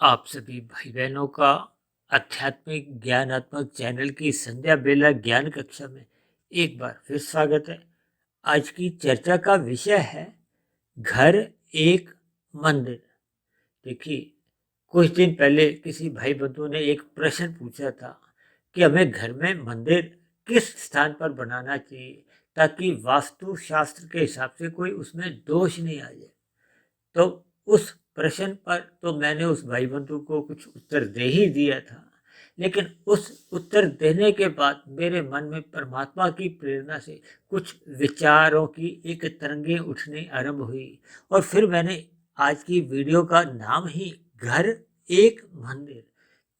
आप सभी भाई बहनों का आध्यात्मिक ज्ञानात्मक चैनल की संध्या बेला ज्ञान कक्षा में एक बार फिर स्वागत है। आज की चर्चा का विषय है घर एक मंदिर। देखिए, कुछ दिन पहले किसी भाई बंधु ने एक प्रश्न पूछा था कि हमें घर में मंदिर किस स्थान पर बनाना चाहिए ताकि वास्तु शास्त्र के हिसाब से कोई उसमें दोष नहीं आ जाए। तो उस प्रश्न पर तो मैंने उस भाई बंधु को कुछ उत्तर दे ही दिया था, लेकिन उस उत्तर देने के बाद मेरे मन में परमात्मा की प्रेरणा से कुछ विचारों की एक तरंगे उठनी आरंभ हुई और फिर मैंने आज की वीडियो का नाम ही घर एक मंदिर,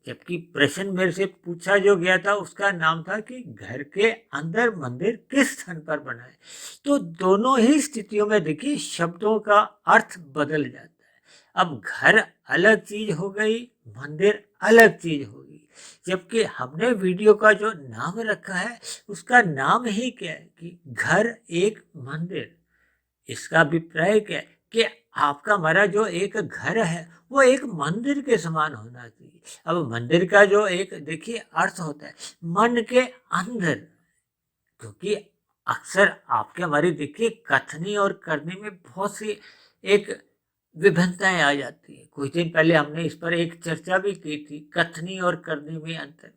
जबकि प्रश्न मेरे से पूछा जो गया था उसका नाम था कि घर के अंदर मंदिर किस स्थान पर बनाए। तो दोनों ही स्थितियों में देखिए शब्दों का अर्थ बदल जाता है। अब घर अलग चीज हो गई, मंदिर अलग चीज होगी। जबकि हमने वीडियो का जो नाम रखा है उसका नाम ही क्या है कि घर एक मंदिर। इसका अभिप्राय क्या है कि आपका हमारा जो एक घर है वो एक मंदिर के समान होना चाहिए। अब मंदिर का जो एक देखिए अर्थ होता है मन के अंदर, क्योंकि अक्सर आपके हमारी देखिए कथनी और करने में बहुत सी एक विभिन्नताएं आ जाती है। कुछ दिन पहले हमने इस पर एक चर्चा भी की थी, कथनी और करने में अंतर।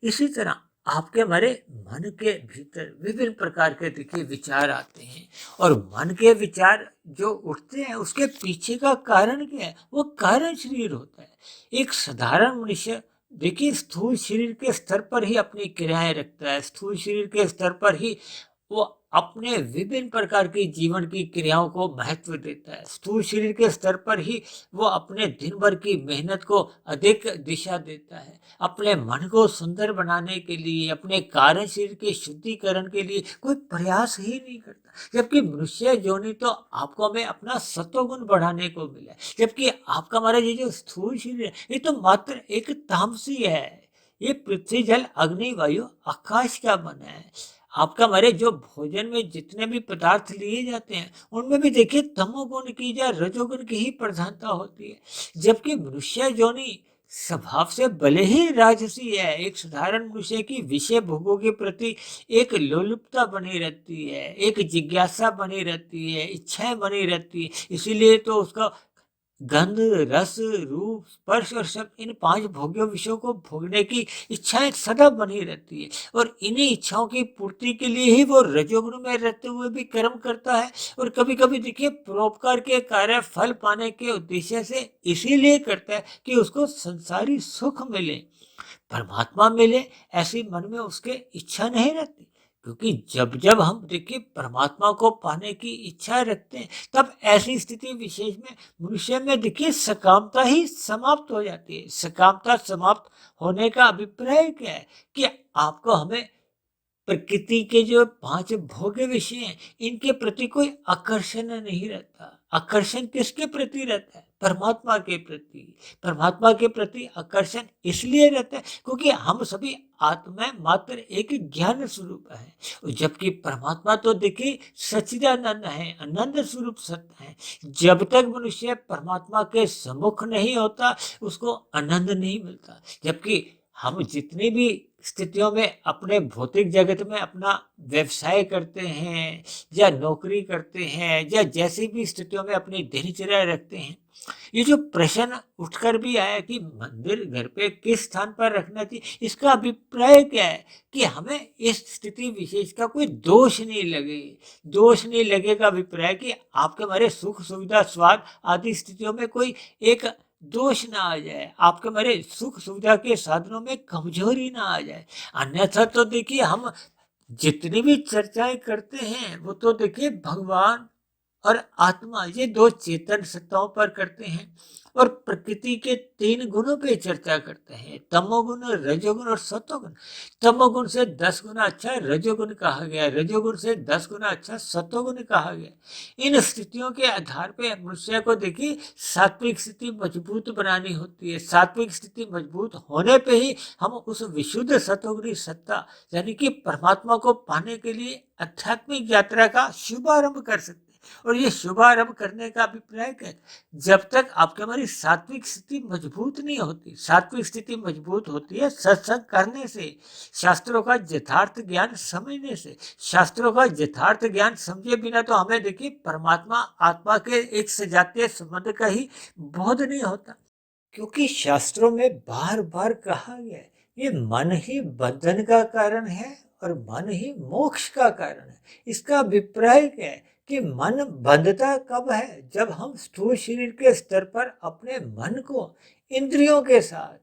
इसी तरह आपके हमारे मन के भीतर विभिन्न प्रकार के देखिए विचार आते हैं और मन के विचार जो उठते हैं उसके पीछे का कारण क्या है? वो कारण शरीर होता है। एक साधारण मनुष्य देखिए स्थूल शरीर के स्तर पर ही अपनी क्रियाएं रखता है, स्थूल शरीर के स्तर पर ही वो अपने विभिन्न प्रकार की जीवन की क्रियाओं को महत्व देता है, स्थूल शरीर के स्तर पर ही वो अपने दिन भर की मेहनत को अधिक दिशा देता है, अपने मन को सुंदर बनाने के लिए, अपने कार्य शरीर के शुद्धिकरण के लिए कोई प्रयास ही नहीं करता। जबकि मनुष्य योनि तो आपको हमें अपना सत्वगुण बढ़ाने को मिला है, जबकि आपका हमारा ये जो स्थूल शरीर है ये तो मात्र एक तामसी है। ये पृथ्वी जल अग्नि वायु आकाश का बना है। आपका हमारे जो भोजन में जितने भी पदार्थ लिए जाते हैं उनमें भी देखिए तमोगुण की या रजोगुण की ही प्रधानता होती है। जबकि मनुष्य योनि स्वभाव से भले ही राजसी है, एक साधारण मनुष्य की विषय भोगों के प्रति एक लोलुपता बनी रहती है, एक जिज्ञासा बनी रहती है, इच्छाएं बनी रहती है। इसीलिए तो उसका गंध रस रूप स्पर्श और शब्द इन 5 भोग्य विषयों को भोगने की इच्छाएं सदा बनी रहती है और इन्हीं इच्छाओं की पूर्ति के लिए ही वो रजोगुण में रहते हुए भी कर्म करता है और कभी कभी देखिए परोपकार के कार्य फल पाने के उद्देश्य से इसीलिए करता है कि उसको संसारी सुख मिले, परमात्मा मिले, ऐसी मन में उसके इच्छा नहीं रहती। क्योंकि जब जब हम देखिए परमात्मा को पाने की इच्छा रखते हैं तब ऐसी स्थिति विशेष में मनुष्य में देखिए सकामता ही समाप्त हो जाती है। सकामता समाप्त होने का अभिप्राय क्या है कि आपको हमें प्रकृति के जो 5 भोग्य विषय हैं इनके प्रति कोई आकर्षण नहीं रहता। आकर्षण किसके प्रति रहता है? परमात्मा के प्रति। परमात्मा के प्रति आकर्षण इसलिए रहता है क्योंकि हम सभी आत्मा मात्र एक ज्ञान स्वरूप है, जबकि परमात्मा तो देखिए सच्चिदानंद है, आनंद स्वरूप सत्य है। जब तक मनुष्य परमात्मा के सम्मुख नहीं होता उसको आनंद नहीं मिलता। जबकि हम जितनी भी स्थितियों में अपने भौतिक जगत में अपना व्यवसाय करते हैं या नौकरी करते हैं या जैसी भी स्थितियों में अपनी दिनचर्या रखते हैं, ये जो प्रश्न उठकर भी आया कि मंदिर घर पे किस स्थान पर रखना चाहिए, इसका अभिप्राय क्या है कि हमें इस स्थिति विशेष का कोई दोष नहीं लगे। दोष नहीं लगे का अभिप्राय कि आपके हमारे सुख सुविधा स्वाद आदि स्थितियों में कोई एक दोष ना आ जाए, आपके मेरे सुख सुविधा के साधनों में कमजोरी ना आ जाए। अन्यथा तो देखिए हम जितनी भी चर्चाएं करते हैं वो तो देखिए भगवान और आत्मा ये 2 चेतन सत्ताओं पर करते हैं और प्रकृति के 3 गुणों पे चर्चा करते हैं, तमोगुण रजोगुण और सतोगुण। तमोगुण से 10 गुना अच्छा रजोगुण कहा गया, रजोगुण से 10 गुना अच्छा सतोगुण कहा गया। इन स्थितियों के आधार पे मनुष्य को देखिए सात्विक स्थिति मजबूत बनानी होती है। सात्विक स्थिति मजबूत होने पे ही हम उस विशुद्ध सतोगुणी सत्ता यानी कि परमात्मा को पाने के लिए आध्यात्मिक यात्रा का शुभारंभ कर सकते हैं। और ये शुभारंभ करने का अभिप्राय क्या है? जब तक आपकी हमारी सात्विक स्थिति मजबूत नहीं होती, सात्विक स्थिति मजबूत होती है सत्संग करने से, शास्त्रों का यथार्थ ज्ञान समझने से। शास्त्रों का यथार्थ ज्ञान समझे बिना तो हमें देखिए परमात्मा आत्मा के एक सजातीय संबंध का ही बोध नहीं होता, क्योंकि शास्त्रों में बार बार कहा गया है ये मन ही बंधन का कारण है और मन ही मोक्ष का कारण है। इसका अभिप्राय क्या है कि मन बंधता कब है? जब हम स्थूल शरीर के स्तर पर अपने मन को इंद्रियों के साथ,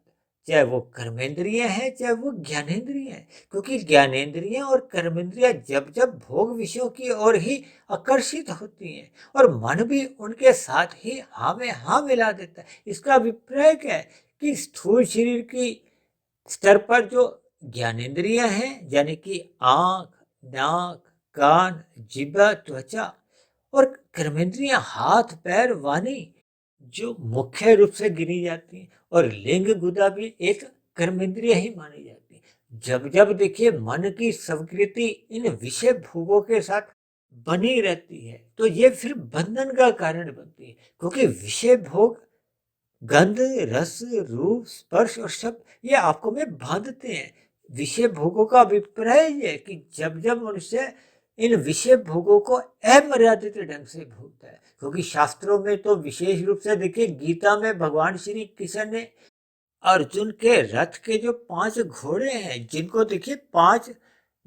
चाहे वो कर्मेंद्रिय हैं चाहे वो ज्ञानेंद्रिय हैं, क्योंकि ज्ञानेंद्रियां और कर्मेंद्रियां जब जब भोग विषयों की ओर ही आकर्षित होती हैं और मन भी उनके साथ ही हाँ में हाँ मिला देता है। इसका अभिप्राय क्या है कि स्थूल शरीर की स्तर पर जो ज्ञानेंद्रियां हैं, यानी कि आंख, नाक, कान, जिह्वा, त्वचा, और कर्मेंद्रियां हाथ, पैर, वाणी, जो मुख्य रूप से गिनी जाती है, और लिंग गुदा भी एक कर्मेंद्रिय ही मानी जाती है। जब जब देखिए मन की संकृति इन विषय भोगों के साथ बनी रहती है तो ये फिर बंधन का कारण बनती है, क्योंकि विषय भोग गंध, रस, रूप, स्पर्श और शब्द ये आपको में बांधते हैं। विषय भोगों का अभिप्राय ये है कि जब जब मनुष्य इन विषय भोगों को अमर्यादित ढंग से भोगता है, क्योंकि शास्त्रों में तो विशेष रूप से देखिए गीता में भगवान श्री कृष्ण ने अर्जुन के रथ के जो 5 घोड़े हैं, जिनको देखिए 5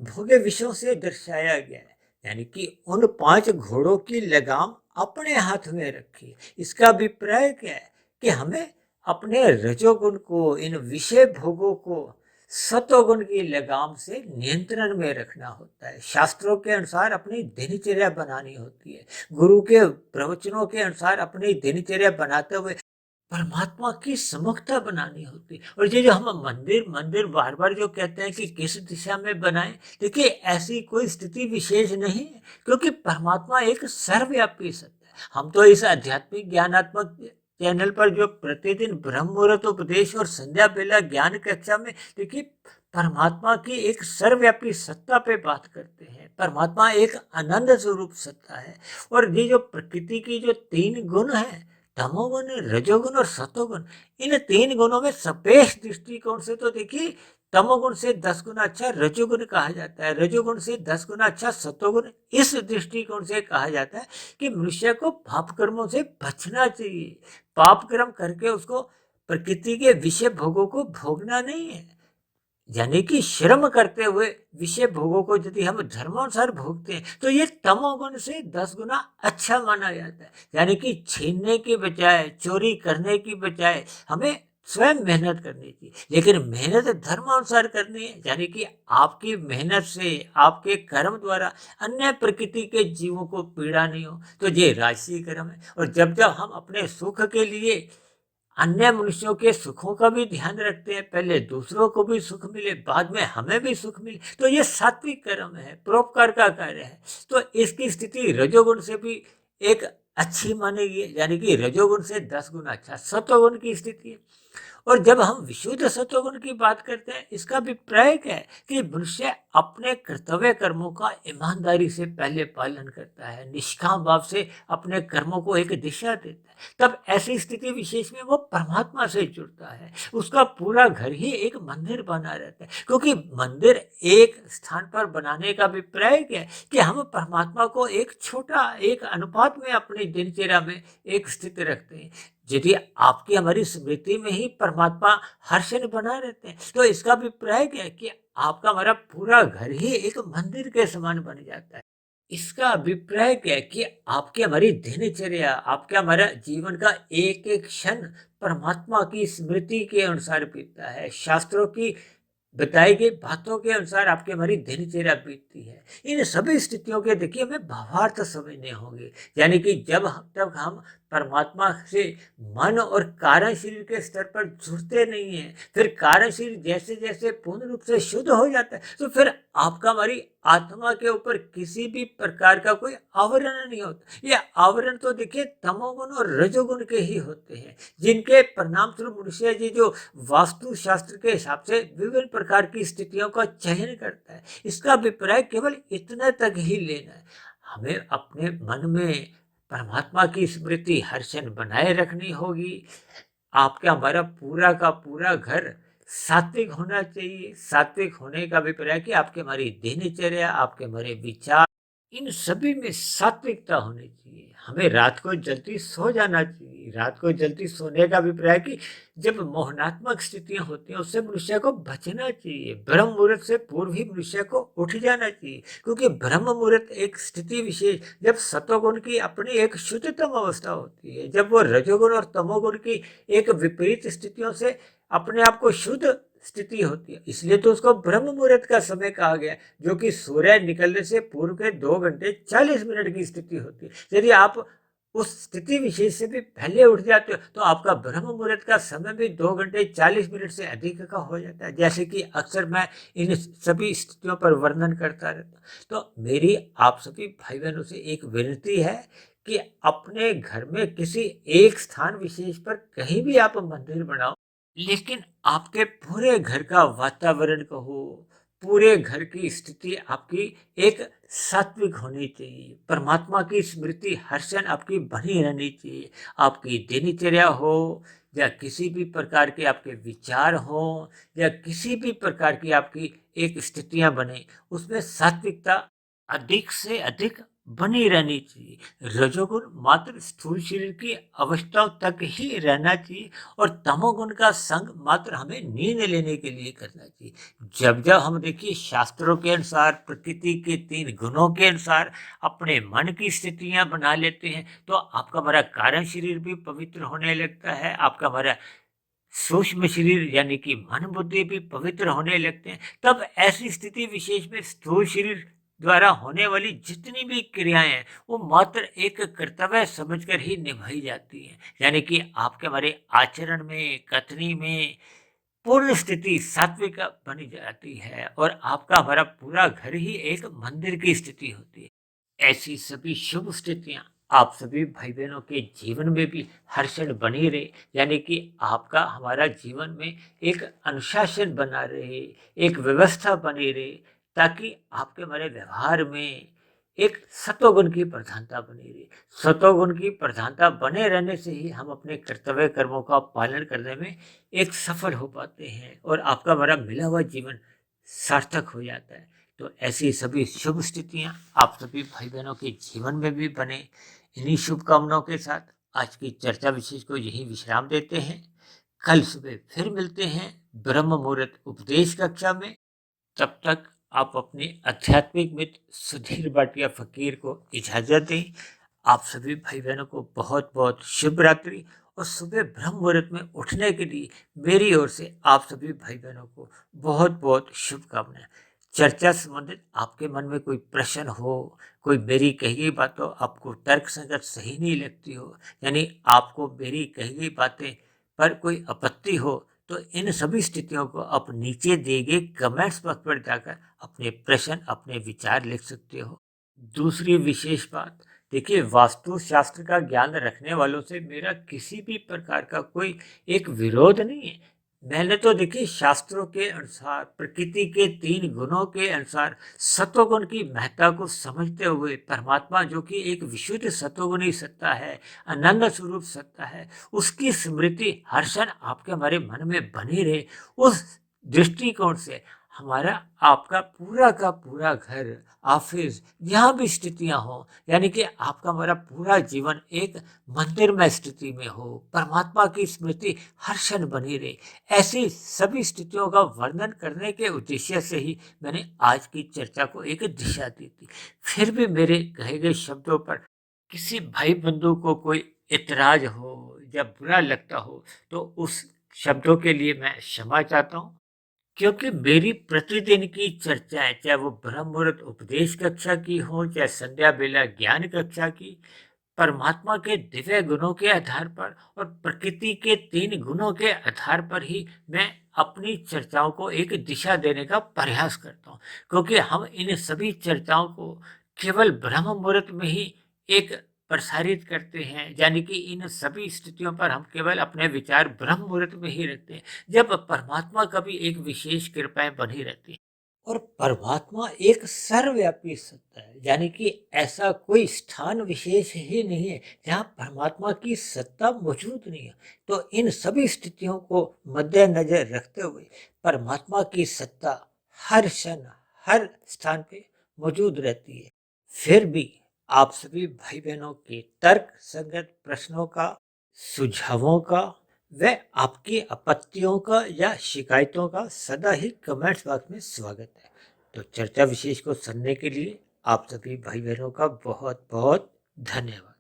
भोग्य विषयों से दर्शाया गया है, यानी कि उन 5 घोड़ों की लगाम अपने हाथ में रखी। इसका अभिप्राय क्या है कि हमें अपने रजोगुण को, इन विषय भोगों को सतोगुण की लगाम से नियंत्रण में रखना होता है। शास्त्रों के अनुसार अपनी दिनचर्या बनानी होती है, गुरु के प्रवचनों के अनुसार अपनी दिनचर्या बनाते हुए परमात्मा की सम्मुखता बनानी होती है। और ये जो हम मंदिर मंदिर बार बार जो कहते हैं कि किस दिशा में बनाएं, देखिए ऐसी कोई स्थिति विशेष नहीं है, क्योंकि परमात्मा एक सर्वव्यापी सत्य है। हम तो इस आध्यात्मिक ज्ञानात्मक चैनल पर जो प्रतिदिन ब्रह्म मुहूर्त उपदेश और संध्या बेला ज्ञान कक्षा में देखिए परमात्मा की एक सर्वव्यापी सत्ता पे बात करते हैं। परमात्मा एक आनंद स्वरूप सत्ता है, और ये जो प्रकृति की जो 3 गुण है, तमोगुण, रजोगुण और सतोगुण, इन 3 गुणों में सापेक्ष दृष्टिकोण से तो देखिए तमोगुण से 10 गुना अच्छा रजोगुण कहा जाता है, रजोगुण से 10 गुना अच्छा सतोगुण। इस दृष्टिकोण से कहा जाता है कि मनुष्य को पाप कर्मों से बचना चाहिए, पाप कर्म करके उसको प्रकृति के विषय भोगों को भोगना नहीं है, यानी कि श्रम करते हुए विषय भोगों को यदि हम धर्मानुसार भोगते हैं तो ये तमोगुण से 10 गुना अच्छा माना जाता है। यानी कि छीनने की बजाय, चोरी करने की बजाय हमें स्वयं मेहनत करनी चाहिए, लेकिन मेहनत धर्मानुसार करनी है, यानी कि आपकी मेहनत से, आपके कर्म द्वारा अन्य प्रकृति के जीवों को पीड़ा नहीं हो, तो ये राजसी कर्म है। और जब जब हम अपने सुख के लिए अन्य मनुष्यों के सुखों का भी ध्यान रखते हैं, पहले दूसरों को भी सुख मिले, बाद में हमें भी सुख मिले, तो ये सात्विक कर्म है, परोपकार का कार्य है। तो इसकी स्थिति रजोगुण से भी एक अच्छी मानेगी, यानी कि रजोगुण से 10 गुना अच्छा सतोगुण की स्थिति है। और जब हम विशुद्ध सत्वगुण की बात करते हैं, इसका अभिप्राय क्या है कि मनुष्य अपने कर्तव्य कर्मों का ईमानदारी से पहले पालन करता है, निष्काम भाव से अपने कर्मों को एक दिशा देता है। तब ऐसी स्थिति विशेष में वो परमात्मा से जुड़ता है, उसका पूरा घर ही एक मंदिर बना रहता है, क्योंकि मंदिर एक स्थान पर बनाने का अभिप्राय क्या है कि हम परमात्मा को एक छोटा, एक अनुपात में अपनी दिनचर्या में एक स्थित रखते हैं। यदि आपकी हमारी स्मृति में ही परमात्मा हर क्षण बना रहते हैं, तो इसका अभिप्राय क्या है कि आपका हमारा पूरा घर ही एक मंदिर के समान बन जाता है। इसका अभिप्राय क्या है कि आपकी हमारी दिनचर्या, आपका हमारा जीवन का एक एक क्षण परमात्मा की स्मृति के अनुसार बीतता है, शास्त्रों की बताई गई बातों के अनुसार आपकी हमारी दिनचर्या बीतती है। इन सभी स्थितियों के देखिए हमें भावार्थ समझने होंगे, यानी कि जब तक हम परमात्मा से मन और कारण शरीर के स्तर पर जुड़ते नहीं हैं, फिर कारण शरीर जैसे जैसे पूर्ण रूप से शुद्ध हो जाता है, तो फिर आपका हमारी आत्मा के ऊपर किसी भी प्रकार का कोई आवरण नहीं होता। ये आवरण तो देखिए तमोगुण और रजोगुण के ही होते हैं, जिनके परिणाम स्वरूप मनुष्य जी जो वास्तु शास्त्र के हिसाब से विभिन्न प्रकार की स्थितियों का चयन करता है। इसका अभिप्राय केवल इतने तक ही लेना है। हमें अपने मन में परमात्मा की स्मृति हर क्षण बनाए रखनी होगी। आपका हमारा पूरा का पूरा घर सात्विक होना चाहिए। सात्विक होने का अभिप्राय कि आपके हमारी दिनचर्या, आपके हमारे विचार, इन सभी में सात्विकता होनी चाहिए। हमें रात को जल्दी सो जाना चाहिए। रात को जल्दी सोने का अभिप्राय कि जब मोहनात्मक स्थितियां होती हैं उससे मनुष्य को बचना चाहिए। ब्रह्म मुहूर्त से पूर्व ही मनुष्य को उठ जाना चाहिए, क्योंकि ब्रह्म मुहूर्त एक स्थिति विशेष, जब सतोगुण की अपनी एक शुद्धतम अवस्था होती है, जब वो रजोगुण और तमोगुण की एक विपरीत स्थितियों से अपने आप को शुद्ध स्थिति होती है, इसलिए तो उसको ब्रह्म मुहूर्त का समय कहा गया, जो कि सूर्य निकलने से पूर्व के 2 घंटे 40 मिनट की स्थिति होती है। यदि आप उस स्थिति विशेष से भी पहले उठ जाते हो तो आपका ब्रह्म मुहूर्त का समय भी 2 घंटे 40 मिनट से अधिक का हो जाता है, जैसे कि अक्सर मैं इन सभी स्थितियों पर वर्णन करता रहता हूँ। तो मेरी आप सभी भाई बहनों से एक विनती है कि अपने घर में किसी एक स्थान विशेष पर कहीं भी आप मंदिर बनाओ, लेकिन आपके पूरे घर का वातावरण कहो, पूरे घर की स्थिति आपकी एक सात्विक होनी चाहिए। परमात्मा की स्मृति हर क्षण आपकी बनी रहनी चाहिए। आपकी दिनचर्या हो, या किसी भी प्रकार के आपके विचार हो, या किसी भी प्रकार की आपकी एक स्थितियां बने, उसमें सात्विकता अधिक से अधिक बनी रहनी चाहिए। रजोगुण मात्र स्थूल शरीर की अवस्थाओं तक ही रहना चाहिए, और तमोगुण का संग मात्र हमें नींद लेने के लिए करना चाहिए। जब जब हम देखिए शास्त्रों के अनुसार, प्रकृति के 3 गुणों के अनुसार अपने मन की स्थितियां बना लेते हैं, तो आपका हमारा कारण शरीर भी पवित्र होने लगता है। आपका हमारा सूक्ष्म शरीर यानी कि मन बुद्धि भी पवित्र होने लगते हैं। तब ऐसी स्थिति विशेष में स्थूल शरीर द्वारा होने वाली जितनी भी क्रियाएं हैं, वो मात्र एक कर्तव्य समझकर ही निभाई जाती हैं। यानी कि आपके हमारे आचरण में, कथनी में पूर्ण स्थिति सात्विक बनी जाती है, और आपका हमारा पूरा घर ही एक मंदिर की स्थिति होती है। ऐसी सभी शुभ स्थितियां आप सभी भाई बहनों के जीवन में भी हर क्षण बनी रहे, यानी कि आपका हमारा जीवन में एक अनुशासन बना रहे, एक व्यवस्था बनी रहे, ताकि आपके हमारे व्यवहार में एक सतोगुण की प्रधानता बनी रहे। सतोगुण की प्रधानता बने रहने से ही हम अपने कर्तव्य कर्मों का पालन करने में एक सफल हो पाते हैं, और आपका हमारा मिला हुआ जीवन सार्थक हो जाता है। तो ऐसी सभी शुभ स्थितियां आप सभी भाई बहनों के जीवन में भी बने, इन्हीं शुभकामनाओं के साथ आज की चर्चा विशेष को यही विश्राम देते हैं। कल सुबह फिर मिलते हैं ब्रह्म मुहूर्त उपदेश कक्षा में। तब तक आप अपने आध्यात्मिक मित्र सुधीर भाटिया फकीर को इजाजत दें। आप सभी भाई बहनों को बहुत बहुत शुभ रात्रि, और सुबह ब्रह्म मुहूर्त में उठने के लिए मेरी ओर से आप सभी भाई बहनों को बहुत बहुत शुभकामनाएं। चर्चा संबंधित आपके मन में कोई प्रश्न हो, कोई मेरी कही गई बातों आपको तर्क संगत सही नहीं लगती हो, यानी आपको मेरी कही गई बातें पर कोई आपत्ति हो, तो इन सभी स्थितियों को आप नीचे दिए गए कमेंट्स बॉक्स पर जाकर अपने प्रश्न, अपने विचार लिख सकते हो। दूसरी विशेष बात, देखिए वास्तु शास्त्र का ज्ञान रखने वालों से मेरा किसी भी प्रकार का कोई एक विरोध नहीं है। मैंने तो देखिए शास्त्रों के अनुसार, प्रकृति के 3 गुणों के अनुसार सत्वगुण की महत्ता को समझते हुए, परमात्मा जो कि एक विशुद्ध सत्वगुणी सत्ता है, अनंत स्वरूप सत्ता है, उसकी स्मृति हर क्षण आपके हमारे मन में बनी रहे, उस दृष्टिकोण से हमारा आपका पूरा का पूरा घर, ऑफिस, जहाँ भी स्थितियां हो, यानी कि आपका हमारा पूरा जीवन एक मंदिरमय स्थिति में हो, परमात्मा की स्मृति हर क्षण बनी रहे। ऐसी सभी स्थितियों का वर्णन करने के उद्देश्य से ही मैंने आज की चर्चा को एक दिशा दी थी। फिर भी मेरे कहे गए शब्दों पर किसी भाई बंधु को कोई इतराज हो या बुरा लगता हो, तो उस शब्दों के लिए मैं क्षमा चाहता हूँ, क्योंकि मेरी प्रतिदिन की चर्चाएं, चाहे वो ब्रह्म मुहूर्त उपदेश कक्षा की हो, चाहे संध्या बेला ज्ञान कक्षा की, परमात्मा के दिव्य गुणों के आधार पर और प्रकृति के 3 गुणों के आधार पर ही मैं अपनी चर्चाओं को एक दिशा देने का प्रयास करता हूँ, क्योंकि हम इन सभी चर्चाओं को केवल ब्रह्म मुहूर्त में ही एक प्रसारित करते हैं, यानी कि इन सभी स्थितियों पर हम केवल अपने विचार ब्रह्म मुहूर्त में ही रखते हैं, जब परमात्मा का भी एक विशेष कृपाएं बनी रहती है। और परमात्मा एक सर्वव्यापी सत्ता है, यानी कि ऐसा कोई स्थान विशेष ही नहीं है जहाँ परमात्मा की सत्ता मौजूद नहीं है। तो इन सभी स्थितियों को मद्देनजर रखते हुए परमात्मा की सत्ता हर क्षण हर स्थान पे मौजूद रहती है। फिर भी आप सभी भाई बहनों के तर्क संगत प्रश्नों का, सुझावों का व आपकी आपत्तियों का या शिकायतों का सदा ही कमेंट्स बॉक्स में स्वागत है। तो चर्चा विशेष को सुनने के लिए आप सभी भाई बहनों का बहुत बहुत धन्यवाद।